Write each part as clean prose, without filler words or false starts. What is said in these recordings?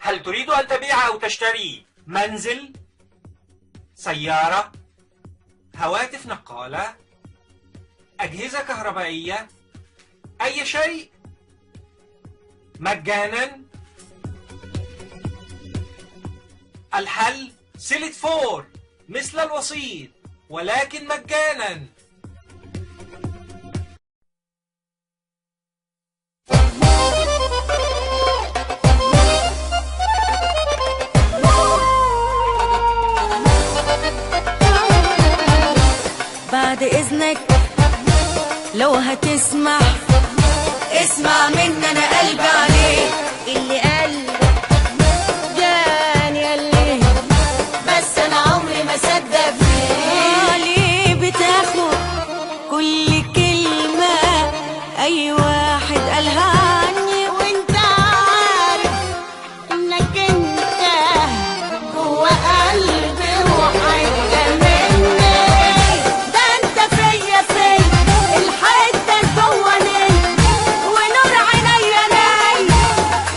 هل تريد أن تبيع أو تشتري منزل، سيارة، هواتف نقالة، أجهزة كهربائية، أي شيء مجانا؟ الحل سيلت فور مثل الوسيط ولكن مجانا. بعد إذنك لو هتسمع اسمع مني أنا قلبي عليك. اللي قال جاني قال لي بس أنا عمري ما صدق فيه. ليه بتاخد كل كلمة أي واحد قالها عني وانت عارف إنك انت جوا قلبي وحتة مني. ده انت فيا الحتة جواني ونور عينيا ناي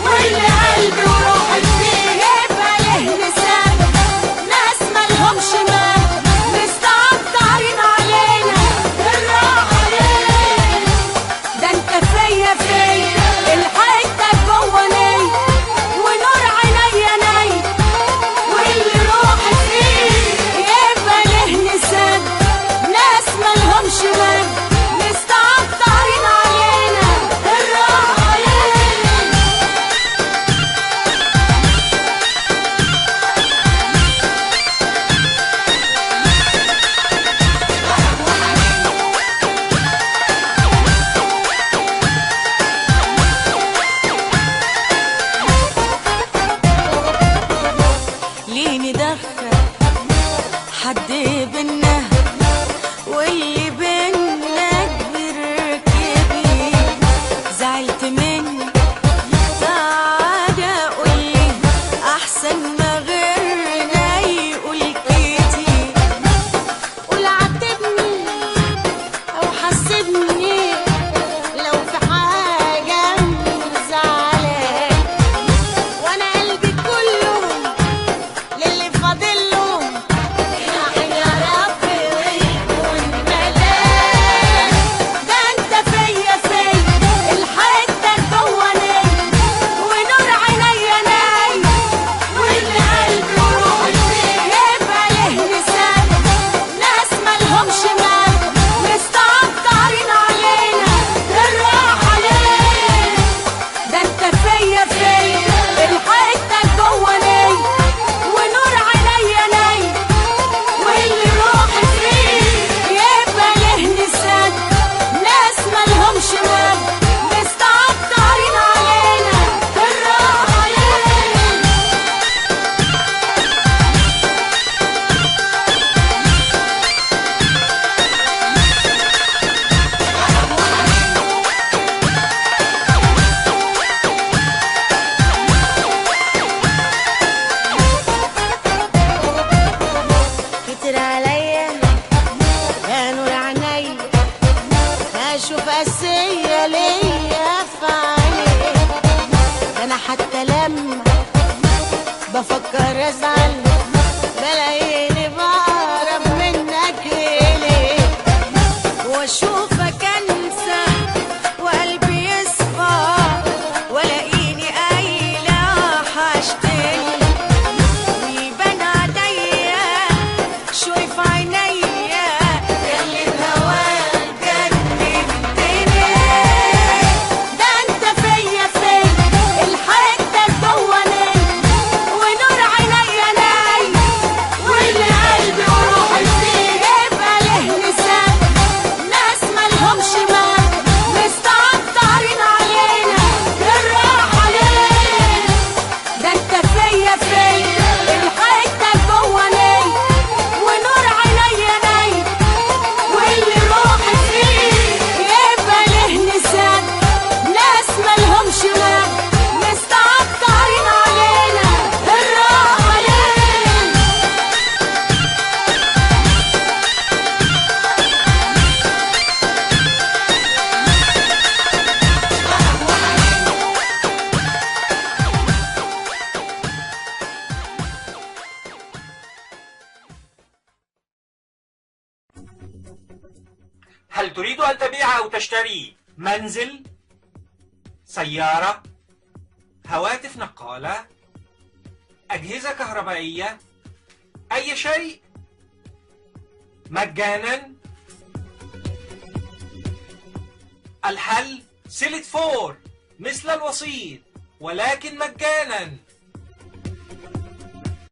واللي قلبي وروحي فيه يبقى له لسان. ناس مالهمش مال مستعطرين علينا بالراحة ليه. ده انت فيا الحتة جواني ونور عينيا ناي واللي روحي فيه يبقى له لسان. ناس مالهمش مال مستعطرين علينا بالراحة ليه. ليه ندخل حد بينا واللي بينا كبر كبير. زعلت مني تعالى قولي احسن ما غيرنا يقول كتير. قول عاتبني او حاسبني لو في حاجة مزعلاك وانا قلبي كله للي فاضله يلحن يا رب ويكون ملاك. ده انت فيا الحتة جواني ونور عينيا ناي واللي قلبي وروحي فيه يبقى له لسان. ناس مالهمش مال مستعطرين علينا بالراحة ليه. ده انت فيا الحتة جواني ونور عينيا ناي واللي روحي فيه يبقى له لسان. ناس مالهمش مال مستعطرين علينا بالراحة ليه. كتر عليا يا نور عينيا اشوف قاسية ليا في عينيك. انا حتى لما بفكر ازعل بلاقيني بهرب منك ليه واشوفك انسى وقلبي يصفى والاقيني قايلة وحشتني ويبان عليا شوي في عينيا ياللي بهواك جننتني. ده انت فيا الحتة جواني ونور عينيا هل تريد أن تبيع أو تشتري منزل، سيارة، هواتف نقالة، أجهزة كهربائية، أي شيء مجانا؟ الحل سلة 4 مثل الوسيط ولكن مجانا.